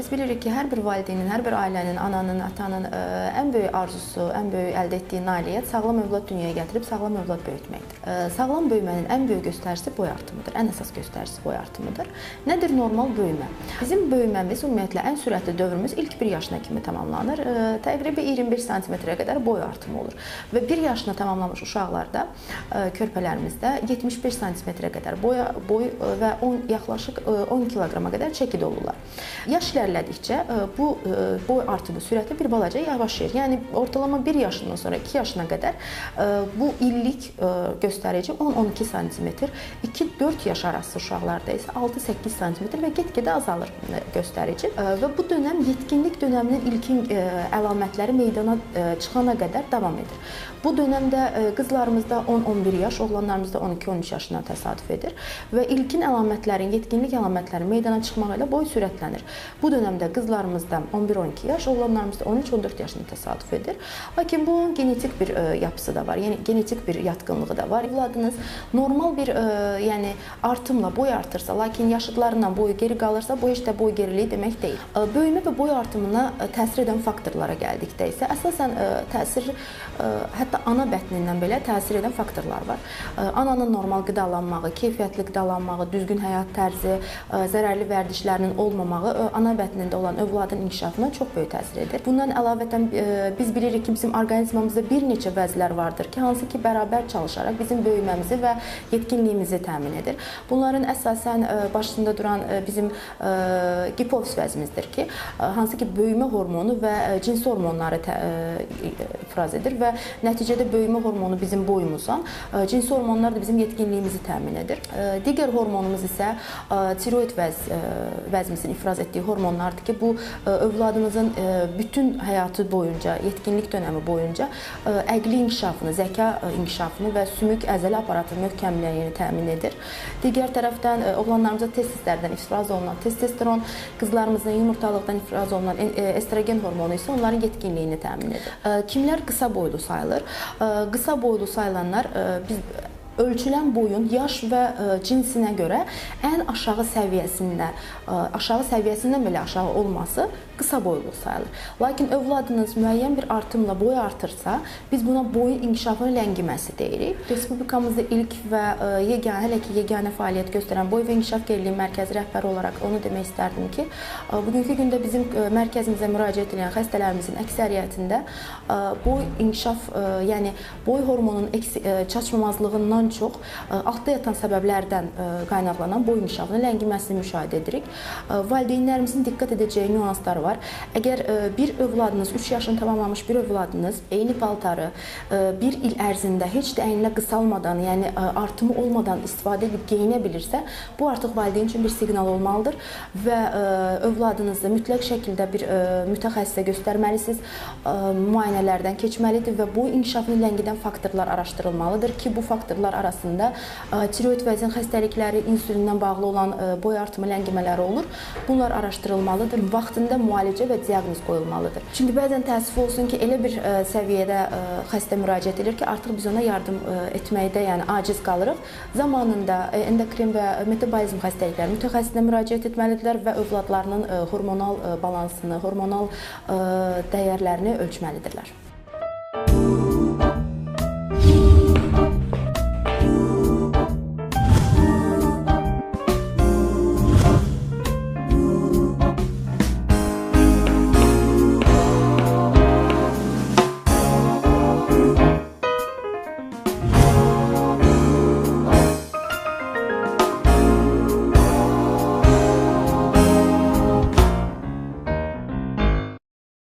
biz bilirik ki, hər bir valideynin, hər bir ailənin, ananın, atanın ən böyük arzusu, ən böyük əldə etdiyi nailiyyət sağlam övlad dünyaya gətirib sağlam övlad böyütməkdir. Sağlam böyümənin ən böyük göstəricisi boy artımıdır. Ən əsas göstəricisi boy artımıdır. Nədir normal böyümə? Bizim böyüməmiz ümumiyyətlə ən sürətli dövrümüz ilk 1 yaşına kimi tamamlanır. Təqribən 25 sm-ə qədər boy artımı olur. Və 1 yaşına tamamlamış uşaqlarda, körpələrimizdə 75 sm-ə qədər boy və yaxlaşıq 10 kiloqrama qədər çəki dolurlar. Yaş ilərlədikcə bu boy artımı sürəti bir balaca yavaşlayır. Yəni ortalama 1 yaşından sonra 2 yaşına qədər bu illik göstərici 10-12 sm, 2-4 yaş arası uşaqlarda isə 6-8 sm və get-gedə azalır göstərici. Və bu dönəm yetkinlik dönəminin ilkin əlamətləri meydana çıxana qədər davam edir. Bu dönəmdə qızlarımızda 10-11 yaş, oğlanlarımızda 12-13 yaşına təsadüf edir və ilkin əlamətlərin, yetkinlik əlamətlərinin meydana çıxmağı ilə boy sürətlənir. Bu dönəmdə qızlarımızda 11-12 yaş, oğlanlarımızda 13-14 yaşına təsadüf edir. Lakin bunun genetik bir yapısı da var, yəni genetik bir yatkınlığı da var. Evladınız normal bir artımla boy artırsa, lakin yaşıdlarından boyu geri qalırsa, bu heç də boy geriliyi demək deyil. Böyümə və boy artımına təsir edən faktorlara gəldikdə isə əsasən təsir hətta ana bətnindən belə təsir edən faktorlar var. Ananın normal qidalanmağı, keyfiyyətli qidalanmağı, düzgün həyat tərzi, zərərli vərdişlərinin olmamağı ana bətnində olan övladın inkişafına çox böyük təsir edir. Bundan əlavətən biz bilirik ki, bizim orqanizmamızda bir neçə vəzlər vardır ki, hansı ki bərabər çalışaraq bizim böyüməmizi və yetkinliyimizi təmin edir. Bunların əsasən başında duran bizim hipofiz vəzimizdir ki, hansı ki böyümə hormonu və cins hormonları ifraz edir və nəticədə böyümə hormonu bizim boyumuzdan, cins hormonlar da bizim yetkinliyimizi təmin edir. Digər hormonumuz isə tiroid vəzimizin ifraz etdiyi hormonlardır ki, bu övladımızın bütün həyatı boyunca, yetkinlik dönəmi boyunca əqli inkişafını, zəka inkişafını və sümük əzələ aparatının möhkəmliyini təmin edir. Digər tərəfdən oğlanlarımızda testislərdən ifraz olunan testosteron, qızlarımızda yumurtalıqdan ifraz olunan estrogen hormonu isə onların yetkinliyini təmin edir. Kimlər qısa boylu sayılır? Qısa boylu sayılanlar ölçülən boyun yaş və cinsinə görə ən aşağı səviyyəsindən belə aşağı olması qısa boylu sayılır. Lakin övladınız müəyyən bir artımla boy artırsa, biz buna boyun inkişafının ləngiməsi deyirik. Respublikamızda ilk və hələ ki yeganə fəaliyyət göstərən Boy və İnkişaf Geriliyi Mərkəzi rəhbəri olaraq onu demək istərdim ki, bugünkü gündə bizim mərkəzimizə müraciət edən xəstələrimizin əksəriyyətində boy inkişaf, yəni boy hormonunun çatışmamazlığından çox altda yatan səbəblərdən qaynaqlanan boy inkişafının ləngiməsini müşahidə edirik. Valideynlərimizin diqqət edəcəyi nüanslar var. Əgər bir övladınız, 3 yaşını tamamlamış bir övladınız eyni paltarı bir il ərzində heç də əyninə qısalmadan, yəni artımı olmadan istifadə edib geyinə bilirsə, bu artıq valideyn üçün bir siqnal olmalıdır və övladınızı mütləq şəkildə bir mütəxəssisə göstərməlisiniz, müayinələrdən keçməlidir və boy inkişafını ləngidən faktorlar araşdırılmalıdır ki, bu faktorlar arasında tiroid vəzin xəstəlikləri, insülindən bağlı olan boy artımı ləngimələri olur. Bunlar araşdırılmalıdır. Vaxtında müalicə və diaqnoz qoyulmalıdır. Çünki bəzən təəssüf olsun ki, elə bir səviyyədə xəstə müraciət edir ki, artıq biz ona yardım etməkdə, yəni aciz qalırıq. Zamanında endokrin və metabolizm xəstəlikləri mütəxəssisinə müraciət etməlidirlər və övladlarının hormonal balansını, hormonal dəyərlərini ölçməlidirlər.